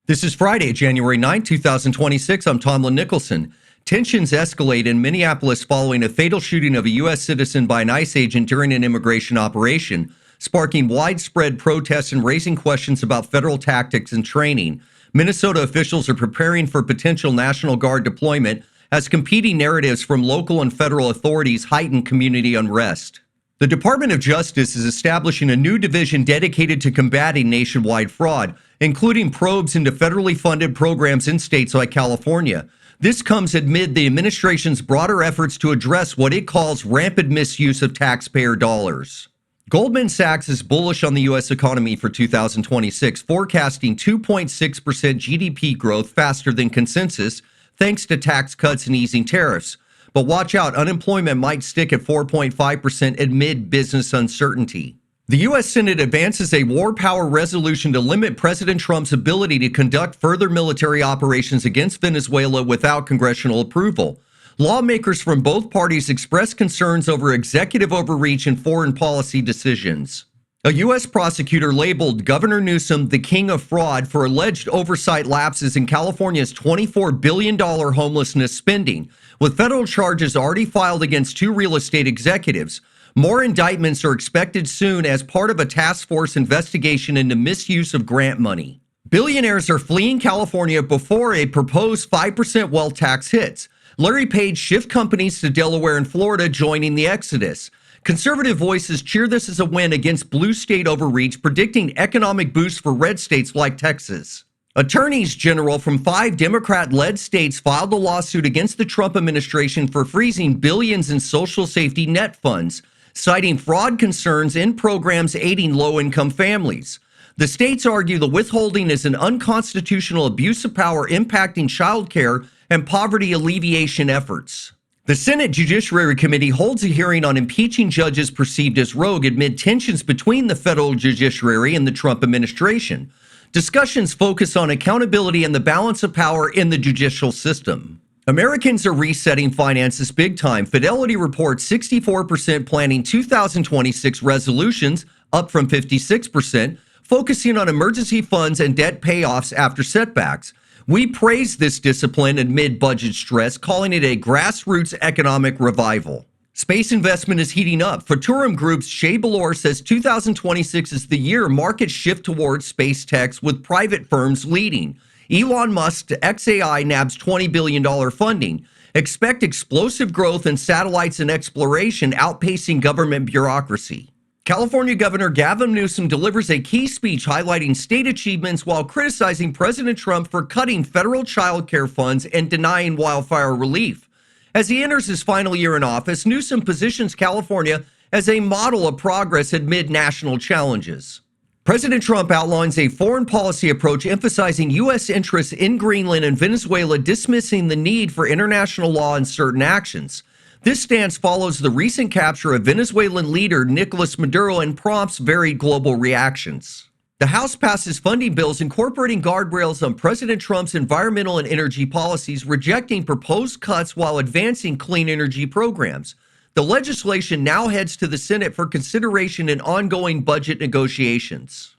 This is Friday, January 9, 2026. I'm Tomlyn Nicholson. Tensions escalate in Minneapolis following a fatal shooting of a U.S. citizen by an ICE agent during an immigration operation, sparking widespread protests and raising questions about federal tactics and training. Minnesota officials are preparing for potential National Guard deployment as competing narratives from local and federal authorities heighten community unrest. The Department of Justice is establishing a new division dedicated to combating nationwide fraud, including probes into federally funded programs in states like California. This comes amid the administration's broader efforts to address what it calls rampant misuse of taxpayer dollars. Goldman Sachs is bullish on the U.S. economy for 2026, forecasting 2.6% GDP growth faster than consensus, thanks to tax cuts and easing tariffs. But watch out, unemployment might stick at 4.5% amid business uncertainty. The U.S. Senate advances a war power resolution to limit President Trump's ability to conduct further military operations against Venezuela without congressional approval. Lawmakers from both parties express concerns over executive overreach in foreign policy decisions. A U.S. prosecutor labeled Governor Newsom the king of fraud for alleged oversight lapses in California's $24 billion homelessness spending, with federal charges already filed against two real estate executives. More indictments are expected soon as part of a task force investigation into misuse of grant money. Billionaires are fleeing California before a proposed 5% wealth tax hits. Larry Page shifts companies to Delaware and Florida, joining the exodus. Conservative voices cheer this as a win against blue state overreach, predicting economic boosts for red states like Texas. Attorneys general from 5 Democrat-led states filed a lawsuit against the Trump administration for freezing billions in social safety net funds, citing fraud concerns in programs aiding low-income families. The states argue the withholding is an unconstitutional abuse of power impacting child care and poverty alleviation efforts. The Senate Judiciary Committee holds a hearing on impeaching judges perceived as rogue amid tensions between the federal judiciary and the Trump administration. Discussions focus on accountability and the balance of power in the judicial system. Americans are resetting finances big time. Fidelity reports 64% planning 2026 resolutions, up from 56%, focusing on emergency funds and debt payoffs after setbacks. We praise this discipline amid budget stress, calling it a grassroots economic revival. Space investment is heating up. Futurum Group's Shea Belor says 2026 is the year markets shift towards space techs, with private firms leading. Elon Musk's XAI nabs $20 billion funding. Expect explosive growth in satellites and exploration, outpacing government bureaucracy. California Governor Gavin Newsom delivers a key speech highlighting state achievements while criticizing President Trump for cutting federal child care funds and denying wildfire relief. As he enters his final year in office, Newsom positions California as a model of progress amid national challenges. President Trump outlines a foreign policy approach emphasizing U.S. interests in Greenland and Venezuela, dismissing the need for international law in certain actions. This stance follows the recent capture of Venezuelan leader Nicolas Maduro and prompts varied global reactions. The House passes funding bills incorporating guardrails on President Trump's environmental and energy policies, rejecting proposed cuts while advancing clean energy programs. The legislation now heads to the Senate for consideration in ongoing budget negotiations.